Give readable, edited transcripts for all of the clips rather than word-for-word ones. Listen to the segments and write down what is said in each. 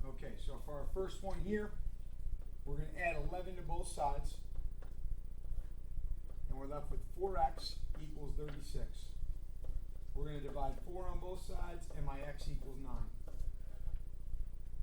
Okay, so for our first one here, we're going to add 11 to both sides. And we're left with 4x equals 36. We're going to divide 4 on both sides, and my x equals 9.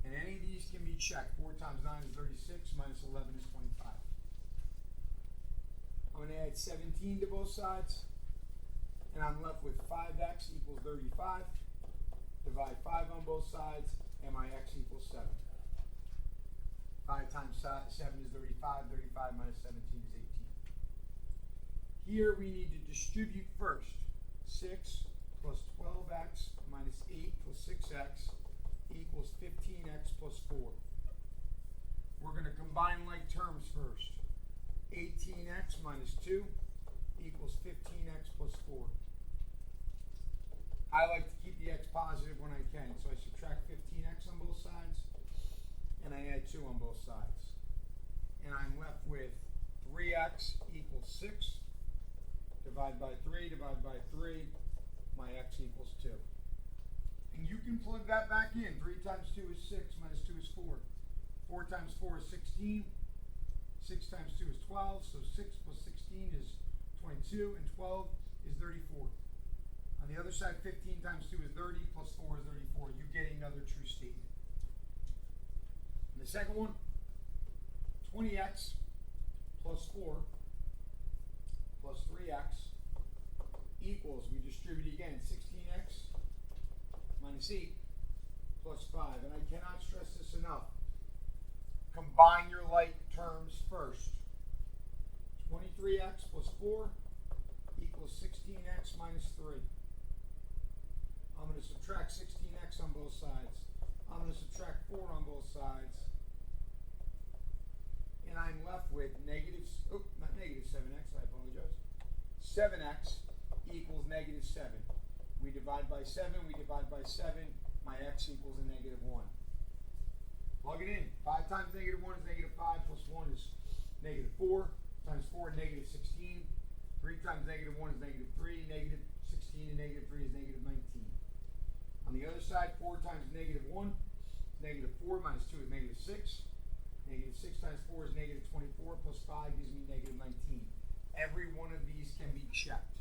And any of these can be checked. 4 times 9 is 36, minus 11 is 25. I'm going to add 17 to both sides, and I'm left with 5x equals 35. Divide 5 on both sides, and my x equals 7. 5 times 7 is 35. 35 minus 17 is 18. Here we need to distribute first. 6 plus 12x minus 8 plus 6x equals 15x plus 4. We're going to combine like terms first. 18x minus 2 equals 15x plus 4. I like to keep the x positive when I can, so I subtract 15x on both sides, and I add 2 on both sides. And I'm left with 3x equals 6. Divide by 3, divide by 3, my x equals 2. And you can plug that back in. 3 times 2 is 6, minus 2 is 4. 4 times 4 is 16. 6 times 2 is 12, so 6 plus 16 is 22, and 12 is 34. On the other side, 15 times 2 is 30, plus 4 is 34. You get another true statement. And the second one, 20x plus 4 plus 3x equals, we distribute again, 16x minus 8 plus 5. And I cannot stress this enough. Combine your like terms first. 23x plus 4 equals 16x minus 3. I'm going to subtract 16x on both sides. I'm going to subtract 4 on both sides. And I'm left with not negative 7x, I apologize. 7x equals negative 7. We divide by 7, we divide by 7. My x equals a negative 1. Plug it in. 5 times negative 1 is negative 5, plus 1 is negative 4, times 4 is negative 16. 3 times negative 1 is negative 3, negative 16 and negative 3 is negative 19. On the other side, 4 times negative 1 is negative 4, minus 2 is negative 6. Negative 6 times 4 is negative 24, plus 5 gives me negative 19. Every one of these can be checked.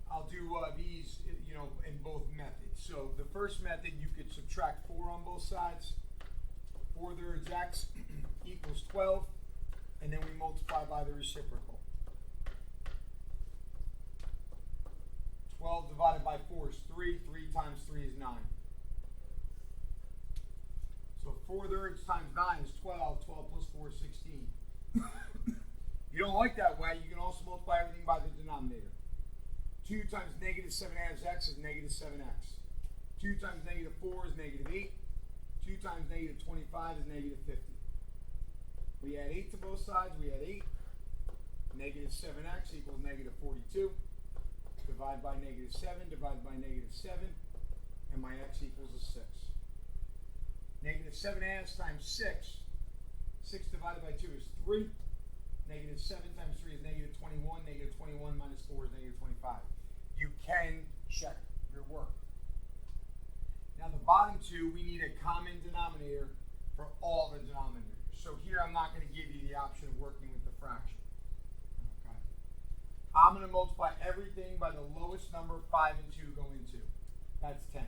I'll do these, in both methods. So the first method, you could subtract 4 on both sides. 4 thirds x equals 12, and then we multiply by the reciprocal. 12 divided by 4 is 3. 3 times 3 is 9. So 4 thirds times 9 is 12. 12 plus 4 is 16. If you don't like that way, you can also multiply everything by the denominator. 2 times negative 7 halves x is negative 7x. 2 times negative 4 is negative 8. 2 times negative 25 is negative 50. We add 8 to both sides. We add 8. Negative 7x equals negative 42. Divide by negative 7. Divide by negative 7. And my x equals a 6. Negative 7 halves times 6. 6 divided by 2 is 3. Negative 7 times 3 is negative 21. Negative 21 minus 4 is negative 25. You can check your work. Now the bottom two, we need a common denominator for all the denominators. So here I'm not going to give you the option of working with the fraction. Okay. I'm going to multiply everything by the lowest number 5 and 2 go into. That's 10.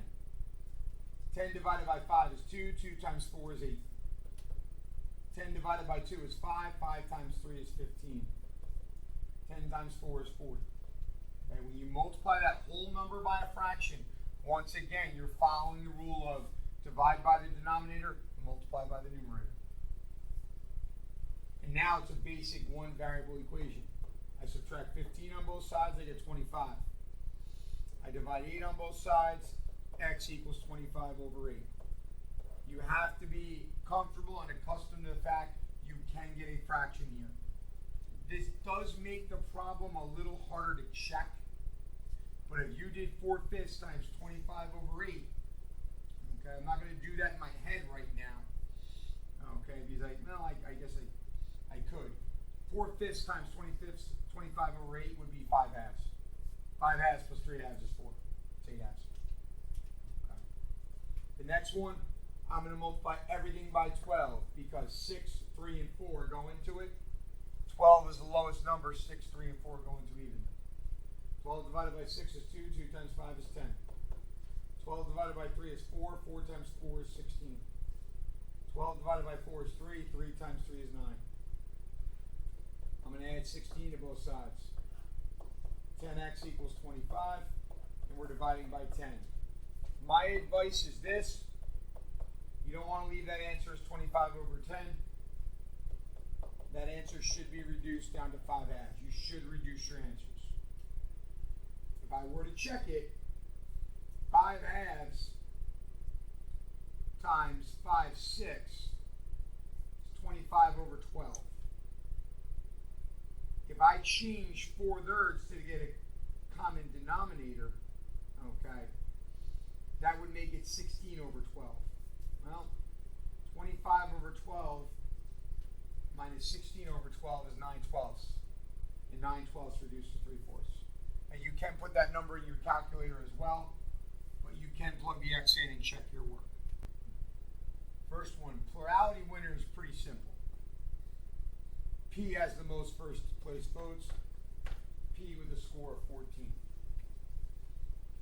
10 divided by 5 is 2. 2 times 4 is 8. 10 divided by 2 is 5. 5 times 3 is 15. 10 times 4 is 40. Okay, when you multiply that whole number by a fraction, once again, you're following the rule of divide by the denominator, multiply by the numerator. And now it's a basic one variable equation. I subtract 15 on both sides, I get 25. I divide 8 on both sides, x equals 25 over 8. You have to be comfortable and accustomed to the fact you can get a fraction here. This does make the problem a little harder to check, but if you did 4/5 times 25 over 8, okay, I'm not going to do that in my head right now, okay, because I guess I could. 4/5 times 25 over 8 would be 5 halves. 5 halves plus 3 halves is 4. It's 8 halves. Okay. The next one, I'm going to multiply everything by 12 because 6, 3, and 4 go into it. 12 is the lowest number. 6, 3, and 4 go into evenly. 12 divided by 6 is 2. 2 times 5 is 10. 12 divided by 3 is 4. 4 times 4 is 16. 12 divided by 4 is 3. 3 times 3 is 9. I'm going to add 16 to both sides. 10x equals 25, and we're dividing by 10. My advice is this. You don't want to leave that answer as 25 over 10. That answer should be reduced down to 5 halves. You should reduce your answers. If I were to check it, 5 halves times 5 sixths is 25 over 12. If I change 4 thirds to get a common denominator, okay, that would make it 16 over 12. Well, 25 over 12 minus 16 over 12 is 9 twelfths. And 9 twelfths reduced to 3 fourths. And you can put that number in your calculator as well, but you can plug the X in and check your work. First one, plurality winner is pretty simple. P has the most first place votes. P with a score of 14.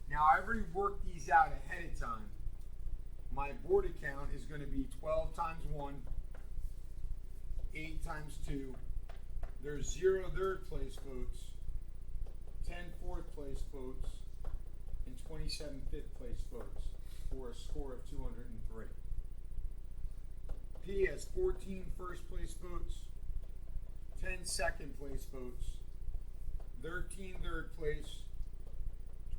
Now I've already worked these out ahead of time. My board account is going to be 12 times 1, 8 times 2. There's 0 third place votes, 10 fourth place votes, and 27 fifth place votes for a score of 203. P has 14 first place votes, 10 second place votes, 13 third place,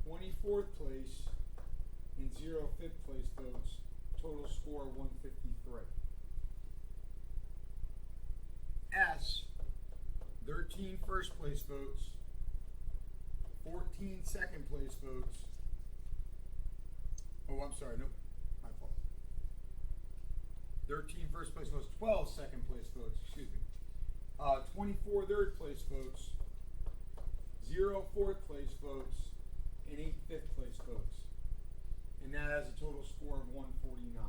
24th place, and 0 fifth place votes. Total score 153. S, 13 first place votes, 14 second place votes. Oh, I'm sorry, nope, my fault. 13 first place votes, 12 second place votes, excuse me. 24 third place votes, 0 fourth place votes, and 8 fifth place votes. And that has a total score of 149.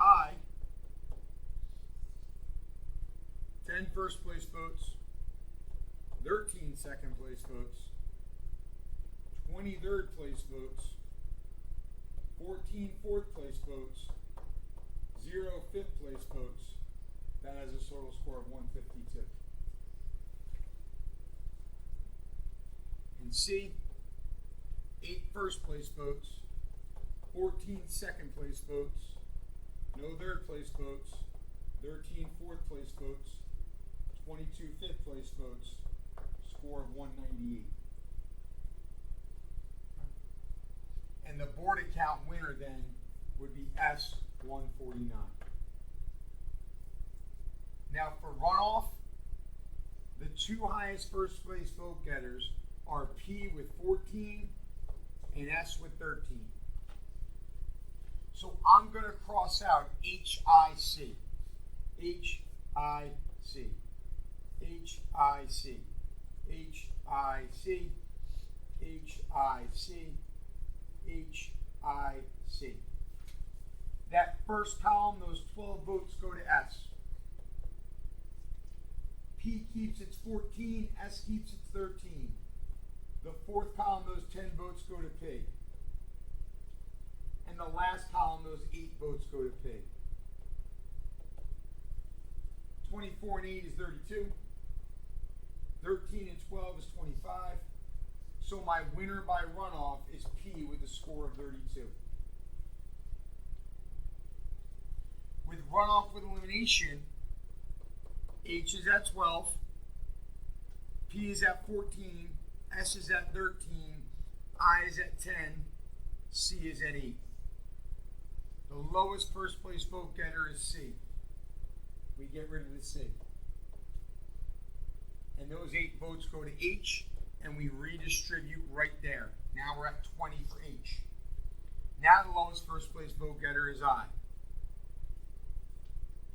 I, 10 first place votes, 13 second place votes, 20 third place votes, 14 fourth place votes, 0 fifth place votes. That has a total score of 152. And C, 8 first place votes, 14 second place votes, no third place votes, 13 fourth place votes, 22 fifth place votes, score of 198. And the board account winner then would be S149. Now for runoff, the 2 highest first place vote getters are P with 14 and S with 13. So I'm going to cross out HIC, HIC, HIC, HIC, HIC, HIC. That first column, those 12 votes go to S. P keeps its 14, S keeps its 13. The fourth column, those 10 votes go to P. And the last column, those 8 votes go to P. 24 and 8 is 32. 13 and 12 is 25. So my winner by runoff is P with a score of 32. With runoff with elimination, H is at 12, P is at 14, S is at 13, I is at 10, C is at 8. The lowest first place vote getter is C. We get rid of the C. And those 8 votes go to H, and we redistribute right there. Now we're at 20 for H. Now the lowest first place vote getter is I.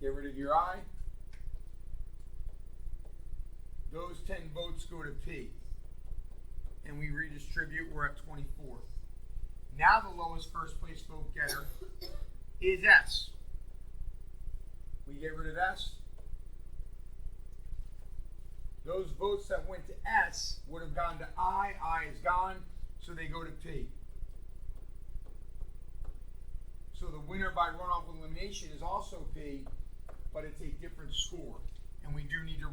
Get rid of your I. Those 10 votes go to P. And we redistribute, we're at 24. Now the lowest first place vote getter is S. We get rid of S. Those votes that went to S would have gone to I. I is gone, so they go to P. So the winner by runoff elimination is also P, but it's a different score. And we do need to